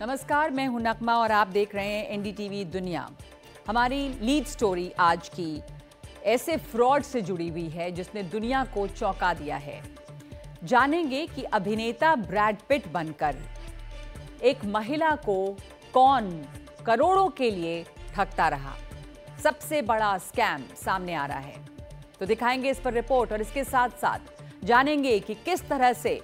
नमस्कार, मैं हूं नकमा और आप देख रहे हैं एनडीटीवी दुनिया। हमारी लीड स्टोरी आज की ऐसे फ्रॉड से जुड़ी हुई है जिसने दुनिया को चौंका दिया है। जानेंगे कि अभिनेता ब्रैड पिट बनकर एक महिला को कौन करोड़ों के लिए ठगता रहा। सबसे बड़ा स्कैम सामने आ रहा है, तो दिखाएंगे इस पर रिपोर्ट और इसके साथ साथ जानेंगे कि किस तरह से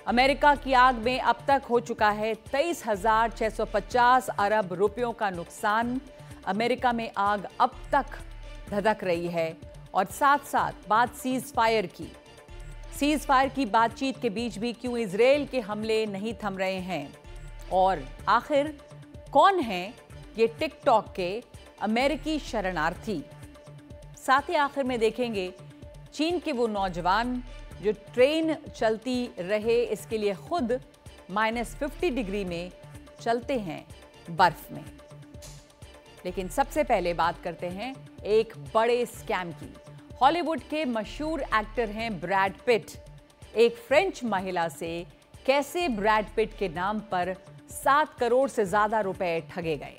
अमेरिका की आग में अब तक हो चुका है 23,650 अरब रुपयों का नुकसान। अमेरिका में आग अब तक धधक रही है और साथ साथ बात सीज फायर की बातचीत के बीच भी क्यों इजराइल के हमले नहीं थम रहे हैं, और आखिर कौन हैं ये टिकटॉक के अमेरिकी शरणार्थी। साथ ही आखिर में देखेंगे चीन के वो नौजवान जो ट्रेन चलती रहे इसके लिए खुद -50 डिग्री में चलते हैं बर्फ में। लेकिन सबसे पहले बात करते हैं एक बड़े स्कैम की। हॉलीवुड के मशहूर एक्टर हैं ब्रैड पिट। एक फ्रेंच महिला से कैसे ब्रैड पिट के नाम पर 7 करोड़ से ज्यादा रुपए ठगे गए।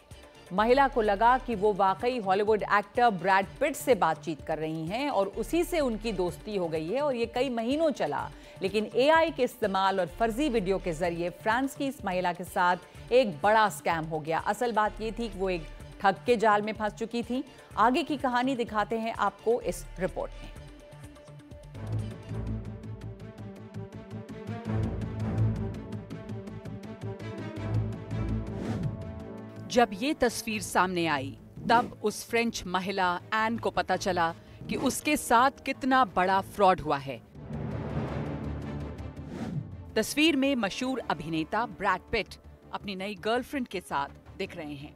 महिला को लगा कि वो वाकई हॉलीवुड एक्टर ब्रैड पिट से बातचीत कर रही हैं और उसी से उनकी दोस्ती हो गई है, और ये कई महीनों चला। लेकिन एआई के इस्तेमाल और फर्जी वीडियो के जरिए फ्रांस की इस महिला के साथ एक बड़ा स्कैम हो गया। असल बात ये थी कि वो एक ठग के जाल में फंस चुकी थी। आगे की कहानी दिखाते हैं आपको इस रिपोर्ट में। जब ये तस्वीर सामने आई तब उस फ्रेंच महिला एन को पता चला कि उसके साथ कितना बड़ा फ्रॉड हुआ है। तस्वीर में मशहूर अभिनेता ब्रैड पिट अपनी नई गर्लफ्रेंड के साथ दिख रहे हैं,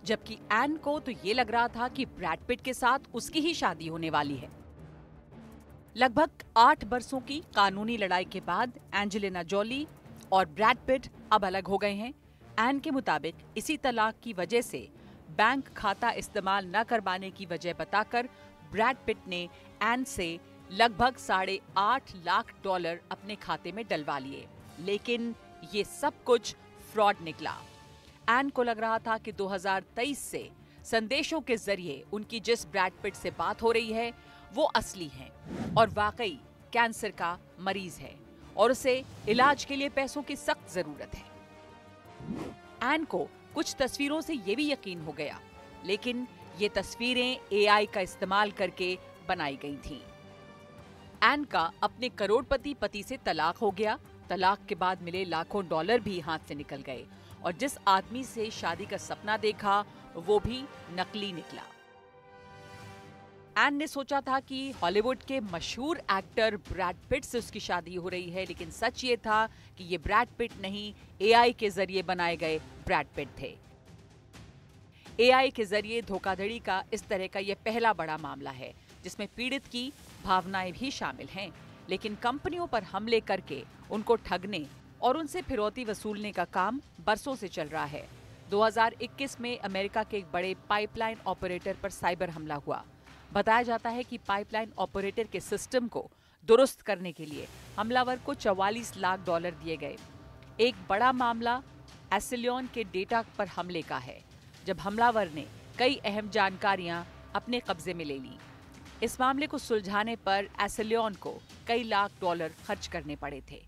जबकि एन को तो ये लग रहा था कि ब्रैड पिट के साथ उसकी ही शादी होने वाली है। लगभग 8 बरसों की कानूनी लड़ाई के बाद एंजेलिना जोली और ब्रैड पिट अब अलग हो गए हैं। एन के मुताबिक इसी तलाक की वजह से बैंक खाता इस्तेमाल न करवाने की वजह बताकर ब्रैड पिट ने एन से लगभग $8.5 लाख अपने खाते में डलवा लिए, लेकिन ये सब कुछ फ्रॉड निकला। एन को लग रहा था कि 2023 से संदेशों के जरिए उनकी जिस ब्रैड पिट से बात हो रही है वो असली है और वाकई कैंसर का मरीज है और उसे इलाज के लिए पैसों की सख्त जरूरत है। एन को कुछ तस्वीरों से ये भी यकीन हो गया, लेकिन ये तस्वीरें एआई का इस्तेमाल करके बनाई गई थीं। एन का अपने करोड़पति पति से तलाक हो गया। तलाक के बाद मिले लाखों डॉलर भी हाथ से निकल गए और जिस आदमी से शादी का सपना देखा वो भी नकली निकला। एन ने सोचा था कि हॉलीवुड के मशहूर एक्टर ब्रैड पिट से उसकी शादी हो रही है, लेकिन सच ये था कि ये ब्रैड पिट नहीं, एआई के जरिए बनाए गए ब्रैड पिट थे। एआई के जरिए धोखाधड़ी का इस तरह का ये पहला बड़ा मामला है जिसमें पीड़ित की भावनाएं भी शामिल हैं, लेकिन कंपनियों पर हमले करके उनको ठगने और उनसे फिरौती वसूलने का काम बरसों से चल रहा है। 2021 में अमेरिका के एक बड़े पाइपलाइन ऑपरेटर पर साइबर हमला हुआ। बताया जाता है कि पाइपलाइन ऑपरेटर के सिस्टम को दुरुस्त करने के लिए हमलावर को $44 लाख दिए गए। एक बड़ा मामला एसिलियन के डेटा पर हमले का है, जब हमलावर ने कई अहम जानकारियां अपने कब्जे में ले ली। इस मामले को सुलझाने पर एसिलियन को कई लाख डॉलर खर्च करने पड़े थे।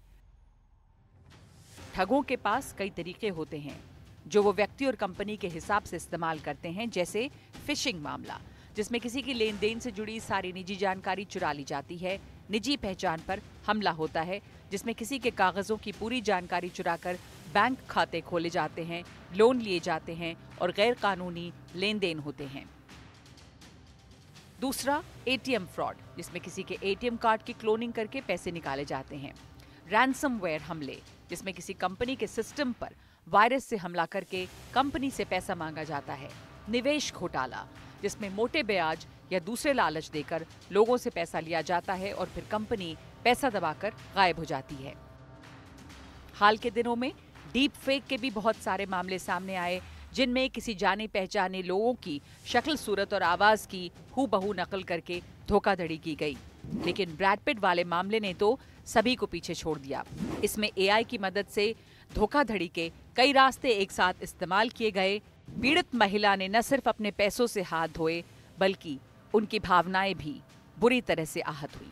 ठगों के पास कई तरीके होते हैं जो वो व्यक्ति और कंपनी के हिसाब से इस्तेमाल करते हैं, जैसे फिशिंग मामला जिसमें किसी की लेन देन से जुड़ी सारी निजी जानकारी चुरा ली जाती है। निजी पहचान पर हमला होता है जिसमें किसी के कागजों की पूरी जानकारी चुराकर बैंक खाते खोले जाते हैं, लोन लिए जाते हैं और गैर कानूनी लेन देन होते हैं। दूसरा एटीएम फ्रॉड, जिसमें किसी के एटीएम कार्ड की क्लोनिंग करके पैसे निकाले जाते हैं। रैंसमवेयर हमले, जिसमें किसी कंपनी के सिस्टम पर वायरस से हमला करके कंपनी से पैसा मांगा जाता है। निवेश घोटाला, जिसमें मोटे ब्याज या दूसरे लालच देकर लोगों से पैसा लिया जाता है और फिर कंपनी पैसा दबाकर गायब हो जाती है। हाल के दिनों में डीप फेक के भी बहुत सारे मामले सामने आए, जिनमें किसी जाने पहचाने लोगों की शक्ल, सूरत और आवाज की हूबहू नकल करके धोखाधड़ी की गई। लेकिन ब्रैड पिट वाले मामले ने तो सभी को पीछे छोड़ दिया। इसमें एआई की मदद से धोखाधड़ी के कई रास्ते एक साथ इस्तेमाल किए गए। पीड़ित महिला ने न सिर्फ अपने पैसों से हाथ धोए, बल्कि उनकी भावनाएं भी बुरी तरह से आहत हुई।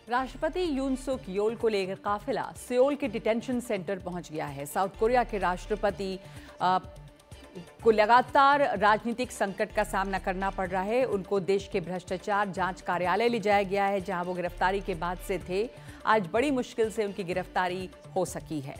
राष्ट्रपति यून सुक योल को लेकर काफिला सियोल के डिटेंशन सेंटर पहुंच गया है। साउथ कोरिया के राष्ट्रपति को लगातार राजनीतिक संकट का सामना करना पड़ रहा है। उनको देश के भ्रष्टाचार जांच कार्यालय ले जाया गया है, जहां वो गिरफ्तारी के बाद से थे। आज बड़ी मुश्किल से उनकी गिरफ्तारी हो सकी है।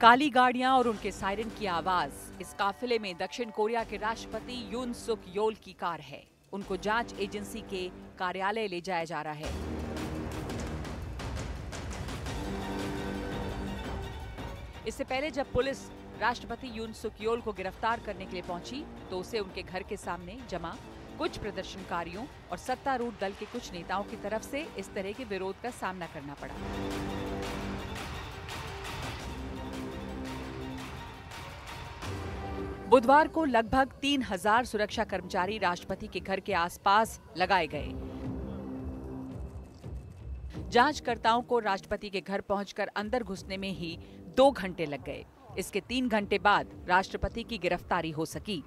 काली गाड़ियां और उनके सायरन की आवाज। इस काफिले में दक्षिण कोरिया के राष्ट्रपति यून सुक योल की कार है। उनको जांच एजेंसी के कार्यालय ले जाया जा रहा है। इससे पहले जब पुलिस राष्ट्रपति यून सुक योल को गिरफ्तार करने के लिए पहुंची, तो उसे उनके घर के सामने जमा कुछ प्रदर्शनकारियों और सत्तारूढ़ दल के कुछ नेताओं की तरफ से इस तरह के विरोध का सामना करना पड़ा। बुधवार को लगभग 3000 सुरक्षा कर्मचारी राष्ट्रपति के घर के आसपास लगाए गए। जांचकर्ताओं को राष्ट्रपति के घर पहुंचकर अंदर घुसने में ही 2 घंटे लग गए। इसके 3 घंटे बाद राष्ट्रपति की गिरफ्तारी हो सकी।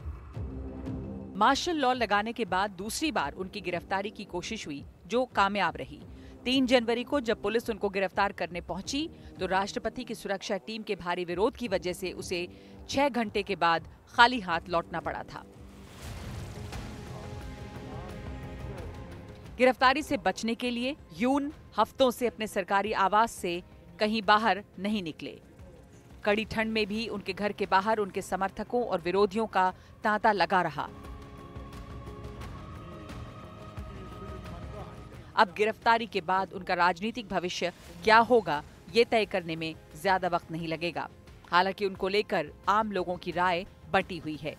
मार्शल लॉ लगाने के बाद दूसरी बार उनकी गिरफ्तारी की कोशिश हुई, जो कामयाब रही। 3 जनवरी को जब पुलिस उनको गिरफ्तार करने पहुंची, तो राष्ट्रपति की सुरक्षा टीम के भारी विरोध की वजह से उसे 6 घंटे के बाद खाली हाथ लौटना पड़ा था। गिरफ्तारी से बचने के लिए यून हफ्तों से अपने सरकारी आवास से कहीं बाहर नहीं निकले। कड़ी ठंड में भी उनके घर के बाहर उनके समर्थकों और विरोधियों का तांता लगा रहा। अब गिरफ्तारी के बाद उनका राजनीतिक भविष्य क्या होगा, ये तय करने में ज्यादा वक्त नहीं लगेगा। हालांकि उनको लेकर आम लोगों की राय बंटी हुई है।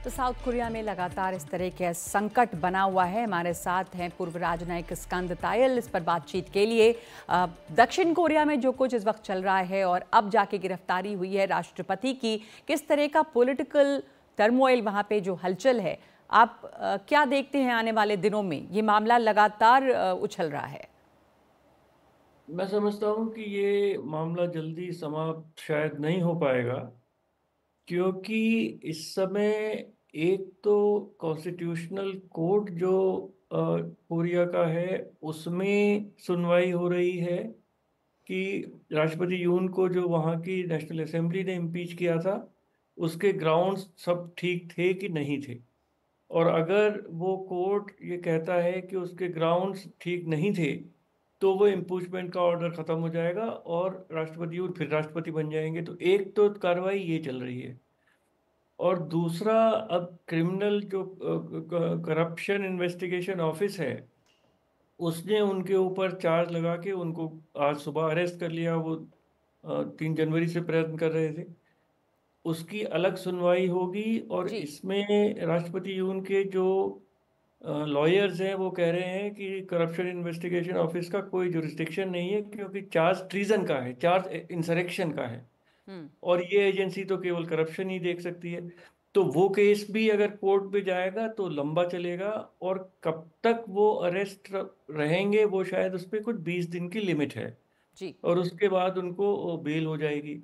तो साउथ कोरिया में लगातार इस तरह के संकट बना हुआ है। हमारे साथ हैं पूर्व राजनयिक स्कंद तायल इस पर बातचीत के लिए। दक्षिण कोरिया में जो कुछ इस वक्त चल रहा है और अब जाके गिरफ्तारी हुई है राष्ट्रपति की, किस तरह का पॉलिटिकल टर्मोइल वहां पे जो हलचल है, आप क्या देखते हैं आने वाले दिनों में? ये मामला लगातार उछल रहा है। मैं समझता हूँ कि ये मामला जल्दी समाप्त शायद नहीं हो पाएगा, क्योंकि इस समय एक तो कॉन्स्टिट्यूशनल कोर्ट जो कोरिया का है, उसमें सुनवाई हो रही है कि राष्ट्रपति यून को जो वहाँ की नेशनल असेंबली ने इम्पीच किया था, उसके ग्राउंड्स सब ठीक थे कि नहीं थे। और अगर वो कोर्ट ये कहता है कि उसके ग्राउंड्स ठीक नहीं थे, तो वो इम्पीचमेंट का ऑर्डर खत्म हो जाएगा और राष्ट्रपति यून फिर राष्ट्रपति बन जाएंगे। तो एक तो कार्रवाई ये चल रही है, और दूसरा अब क्रिमिनल जो करप्शन इन्वेस्टिगेशन ऑफिस है, उसने उनके ऊपर चार्ज लगा के उनको आज सुबह अरेस्ट कर लिया। वो 3 जनवरी से प्रयत्न कर रहे थे। उसकी अलग सुनवाई होगी, और जी। इसमें राष्ट्रपति यून के जो लॉयर्स हैं वो कह रहे हैं कि करप्शन इन्वेस्टिगेशन ऑफिस का कोई जुरिस्डिक्शन नहीं है, क्योंकि चार्ज ट्रीजन का है, चार्ज इंसरेक्शन का है, और ये एजेंसी तो केवल करप्शन ही देख सकती है। तो वो केस भी अगर कोर्ट में जाएगा तो लंबा चलेगा, और कब तक वो अरेस्ट रहेंगे वो शायद उस पर कुछ 20 दिन की लिमिट है, जी। और उसके बाद उनको बेल हो जाएगी।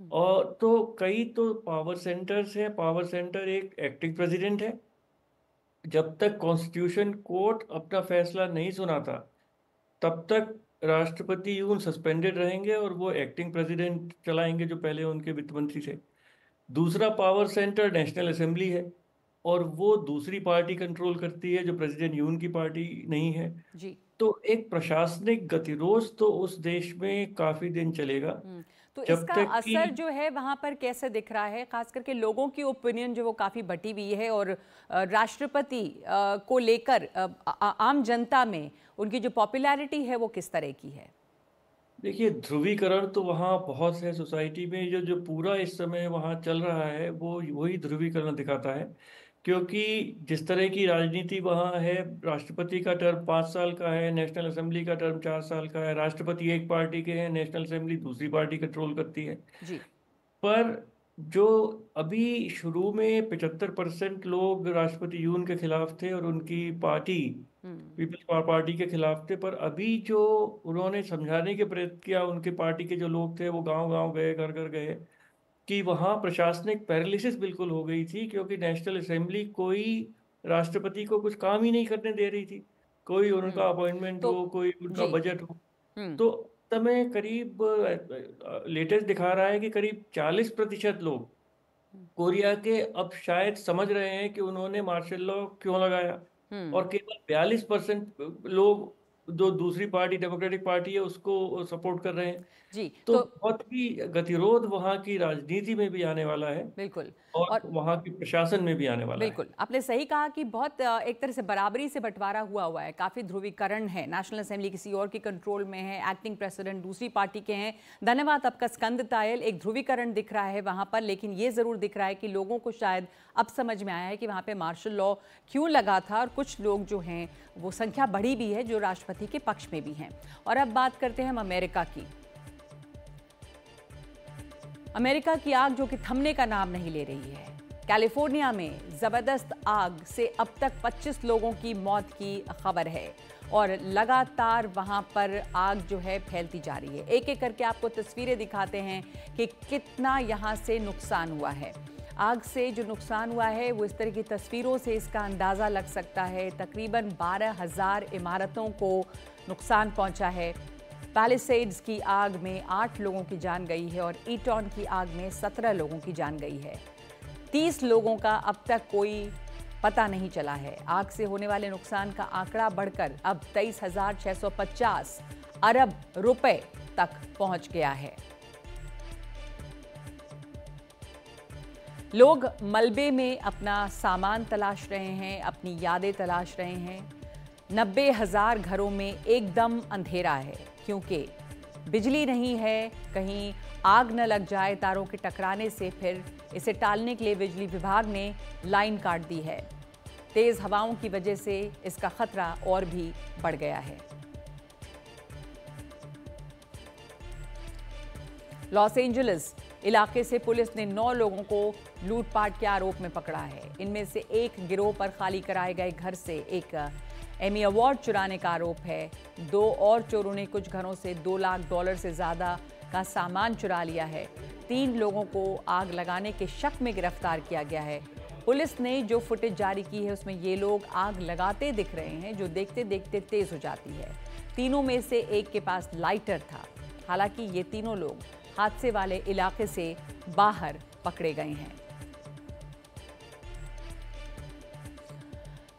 और तो कई तो पावर सेंटर्स हैं। पावर सेंटर एक एक्टिंग प्रेसिडेंट है। जब तक कॉन्स्टिट्यूशन कोर्ट अपना फैसला नहीं सुनाता, तब तक राष्ट्रपति यूं सस्पेंडेड रहेंगे और वो एक्टिंग प्रेसिडेंट चलाएंगे, जो पहले उनके वित्त मंत्री थे। दूसरा पावर सेंटर नेशनल असेंबली है, और वो दूसरी पार्टी कंट्रोल करती है, जो प्रेसिडेंट यून की पार्टी नहीं है। जी। तो एक प्रशासनिक गतिरोध तो उस देश में काफी दिन चलेगा, तो जब इसका तक कि असर जो है वहां पर कैसे दिख रहा है? खास करके लोगों की ओपिनियन जो वो काफी बटी हुई है, और राष्ट्रपति को लेकर आम जनता में उनकी जो पॉपुलैरिटी है वो किस तरह की है? देखिए, ध्रुवीकरण तो वहाँ बहुत है सोसाइटी में, जो जो पूरा इस समय वहाँ चल रहा है वो वही ध्रुवीकरण दिखाता है। क्योंकि जिस तरह की राजनीति वहाँ है, राष्ट्रपति का टर्म 5 साल का है, नेशनल असेंबली का टर्म 4 साल का है, राष्ट्रपति एक पार्टी के हैं, नेशनल असेंबली दूसरी पार्टी कंट्रोल करती है। जी। पर जो अभी शुरू में 75% लोग राष्ट्रपति यून के खिलाफ थे और उनकी पार्टी हम्म। पीपल्स पार्टी के खिलाफ थे, पर अभी जो उन्होंने समझाने के प्रयत्न किया, उनके पार्टी के जो लोग थे वो गांव गांव गए, घर घर गए, कि वहाँ प्रशासनिक पैरालिसिस बिल्कुल हो गई थी, क्योंकि नेशनल असेंबली कोई राष्ट्रपति को कुछ काम ही नहीं करने दे रही थी। कोई उनका हम्म। अपॉइंटमेंट तो हो, कोई उनका जी। बजट हो। हम्म। तो समय करीब लेटेस्ट दिखा रहा है कि करीब 40% लोग कोरिया के अब शायद समझ रहे हैं कि उन्होंने मार्शल लॉ क्यों लगाया। हम्म। और केवल 42% लोग, जो दूसरी पार्टी डेमोक्रेटिक पार्टी है, उसको सपोर्ट कर रहे हैं। जी। तो तो बहुत ही गतिरोध वहाँ की राजनीति में भी आने वाला है बिल्कुल। और और वहाँ के प्रशासन में भी आने वाला है। बिल्कुल, आपने सही कहा कि बहुत एक तरह से बराबरी से बंटवारा हुआ हुआ है, काफ़ी ध्रुवीकरण है। नेशनल असेंबली किसी और के कंट्रोल में है, एक्टिंग प्रेसिडेंट दूसरी पार्टी के हैं। धन्यवाद आपका स्कंद तायल। एक ध्रुवीकरण दिख रहा है वहाँ पर, लेकिन ये ज़रूर दिख रहा है कि लोगों को शायद अब समझ में आया है कि वहाँ पे मार्शल लॉ क्यों लगा था, और कुछ लोग जो हैं वो संख्या बढ़ी भी है जो राष्ट्रपति के पक्ष में भी हैं। और अब बात करते हैं हम अमेरिका की। अमेरिका की आग जो कि थमने का नाम नहीं ले रही है। कैलिफोर्निया में जबरदस्त आग से अब तक 25 लोगों की मौत की खबर है और लगातार वहां पर आग जो है फैलती जा रही है। एक एक करके आपको तस्वीरें दिखाते हैं कि कितना यहां से नुकसान हुआ है। आग से जो नुकसान हुआ है वो इस तरह की तस्वीरों से इसका अंदाज़ा लग सकता है। तकरीबन 12,000 इमारतों को नुकसान पहुंचा है। पैलिसेड्स की आग में 8 लोगों की जान गई है और ईटॉन की आग में 17 लोगों की जान गई है। 30 लोगों का अब तक कोई पता नहीं चला है। आग से होने वाले नुकसान का आंकड़ा बढ़कर अब 23,650 अरब रुपए तक पहुंच गया है। लोग मलबे में अपना सामान तलाश रहे हैं, अपनी यादें तलाश रहे हैं। 90,000 घरों में एकदम अंधेरा है क्योंकि बिजली नहीं है। कहीं आग न लग जाए तारों के टकराने से, फिर इसे टालने के लिए बिजली विभाग ने लाइन काट दी है। तेज हवाओं की वजह से इसका खतरा और भी बढ़ गया है। लॉस एंजलिस इलाके से पुलिस ने 9 लोगों को लूटपाट के आरोप में पकड़ा है। इनमें से एक गिरोह पर खाली कराए गए घर से एक एमी अवार्ड चुराने का आरोप है। 2 और चोरों ने कुछ घरों से $2 लाख से ज़्यादा का सामान चुरा लिया है। 3 लोगों को आग लगाने के शक में गिरफ्तार किया गया है। पुलिस ने जो फुटेज जारी की है उसमें ये लोग आग लगाते दिख रहे हैं, जो देखते देखते तेज हो जाती है। तीनों में से एक के पास लाइटर था। हालांकि ये तीनों लोग हादसे वाले इलाके से बाहर पकड़े गए हैं।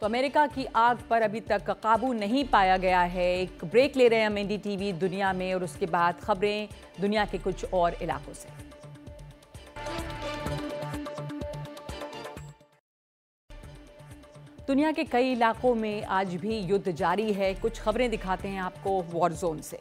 तो अमेरिका की आग पर अभी तक काबू नहीं पाया गया है। एक ब्रेक ले रहे हैं हम एनडीटीवी दुनिया में, और उसके बाद खबरें दुनिया के कुछ और इलाकों से। दुनिया के कई इलाकों में आज भी युद्ध जारी है। कुछ खबरें दिखाते हैं आपको वॉर जोन से।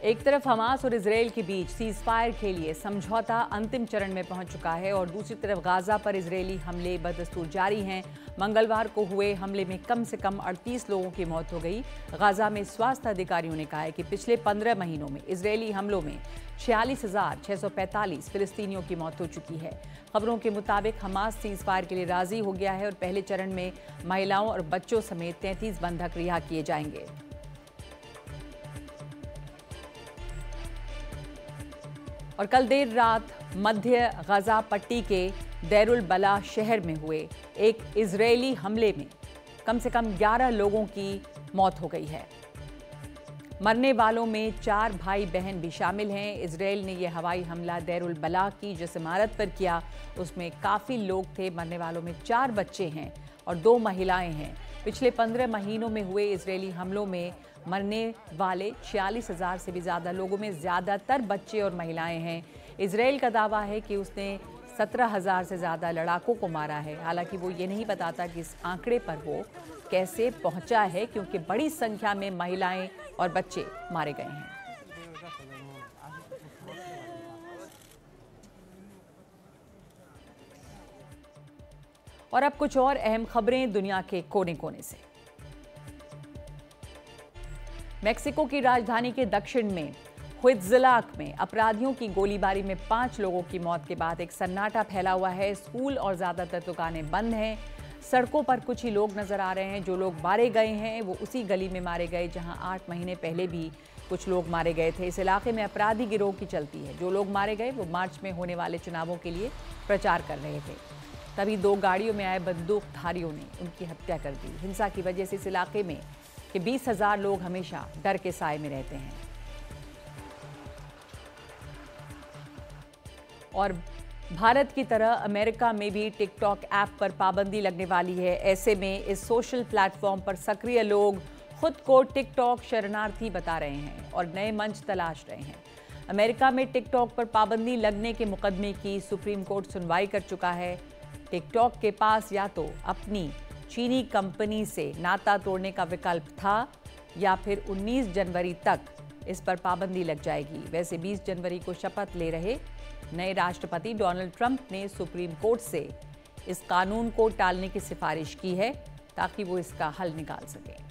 एक तरफ हमास और इजरायल के बीच सीज फायर के लिए समझौता अंतिम चरण में पहुंच चुका है और दूसरी तरफ गाजा पर इजरायली हमले बदस्तूर जारी हैं। मंगलवार को हुए हमले में कम से कम 38 लोगों की मौत हो गई। गाजा में स्वास्थ्य अधिकारियों ने कहा है कि पिछले 15 महीनों में इजरायली हमलों में 46,645 फिलिस्तीनियों की मौत हो चुकी है। खबरों के मुताबिक हमास सीज फायर के लिए राजी हो गया है और पहले चरण में महिलाओं और बच्चों समेत 33 बंधक रिहा किए जाएंगे। और कल देर रात मध्य गजा पट्टी के दैरुल बला शहर में हुए एक इजरायली हमले में कम से कम 11 लोगों की मौत हो गई है। मरने वालों में 4 भाई बहन भी शामिल हैं। इजरायल ने यह हवाई हमला दैरुल बला की जिस इमारत पर किया उसमें काफ़ी लोग थे। मरने वालों में 4 बच्चे हैं और 2 महिलाएं हैं। पिछले 15 महीनों में हुए इजरायली हमलों में मरने वाले 46,000 से भी ज़्यादा लोगों में ज़्यादातर बच्चे और महिलाएं हैं। इजरायल का दावा है कि उसने 17,000 से ज़्यादा लड़ाकों को मारा है। हालांकि वो ये नहीं बताता कि इस आंकड़े पर वो कैसे पहुंचा है, क्योंकि बड़ी संख्या में महिलाएं और बच्चे मारे गए हैं। और अब कुछ और अहम खबरें दुनिया के कोने कोने से। मेक्सिको की राजधानी के दक्षिण में हुइत्ज़िलाक में अपराधियों की गोलीबारी में 5 लोगों की मौत के बाद एक सन्नाटा फैला हुआ है। स्कूल और ज्यादातर दुकानें बंद हैं। सड़कों पर कुछ ही लोग नजर आ रहे हैं। जो लोग मारे गए हैं वो उसी गली में मारे गए जहां 8 महीने पहले भी कुछ लोग मारे गए थे। इस इलाके में अपराधी गिरोह की चलती है। जो लोग मारे गए वो मार्च में होने वाले चुनावों के लिए प्रचार कर रहे थे। तभी 2 गाड़ियों में आए बंदूकधारियों ने उनकी हत्या कर दी। हिंसा की वजह से इस इलाके में कि 20,000 लोग हमेशा डर के साए में रहते हैं। और भारत की तरह अमेरिका में भी टिकटॉक ऐप पर पाबंदी लगने वाली है। ऐसे में इस सोशल प्लेटफॉर्म पर सक्रिय लोग खुद को टिकटॉक शरणार्थी बता रहे हैं और नए मंच तलाश रहे हैं। अमेरिका में टिकटॉक पर पाबंदी लगने के मुकदमे की सुप्रीम कोर्ट सुनवाई कर चुका है। टिकटॉक के पास या तो अपनी चीनी कंपनी से नाता तोड़ने का विकल्प था या फिर 19 जनवरी तक इस पर पाबंदी लग जाएगी। वैसे 20 जनवरी को शपथ ले रहे नए राष्ट्रपति डोनाल्ड ट्रंप ने सुप्रीम कोर्ट से इस कानून को टालने की सिफारिश की है ताकि वो इसका हल निकाल सके।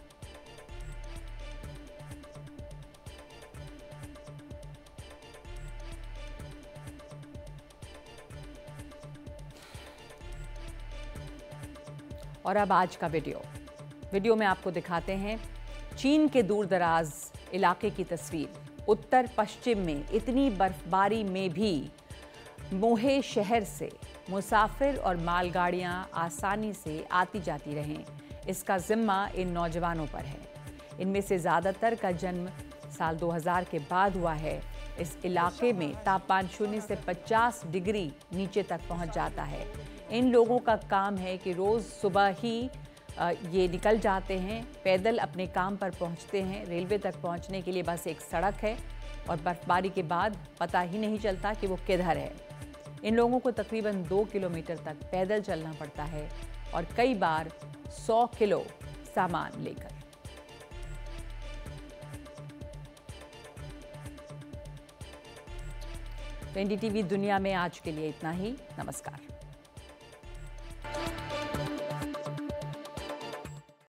और अब आज का वीडियो में आपको दिखाते हैं चीन के दूर दराज इलाके की तस्वीर। उत्तर पश्चिम में इतनी बर्फबारी में भी मोहे शहर से मुसाफिर और मालगाड़ियां आसानी से आती जाती रहें, इसका जिम्मा इन नौजवानों पर है। इनमें से ज़्यादातर का जन्म साल 2000 के बाद हुआ है। इस इलाके में तापमान 0 से 50 डिग्री नीचे तक पहुंच जाता है। इन लोगों का काम है कि रोज़ सुबह ही ये निकल जाते हैं, पैदल अपने काम पर पहुंचते हैं। रेलवे तक पहुंचने के लिए बस एक सड़क है और बर्फबारी के बाद पता ही नहीं चलता कि वो किधर है। इन लोगों को तकरीबन 2 किलोमीटर तक पैदल चलना पड़ता है और कई बार 100 किलो सामान लेकर। तो एनडीटीवी दुनिया में आज के लिए इतना ही। नमस्कार।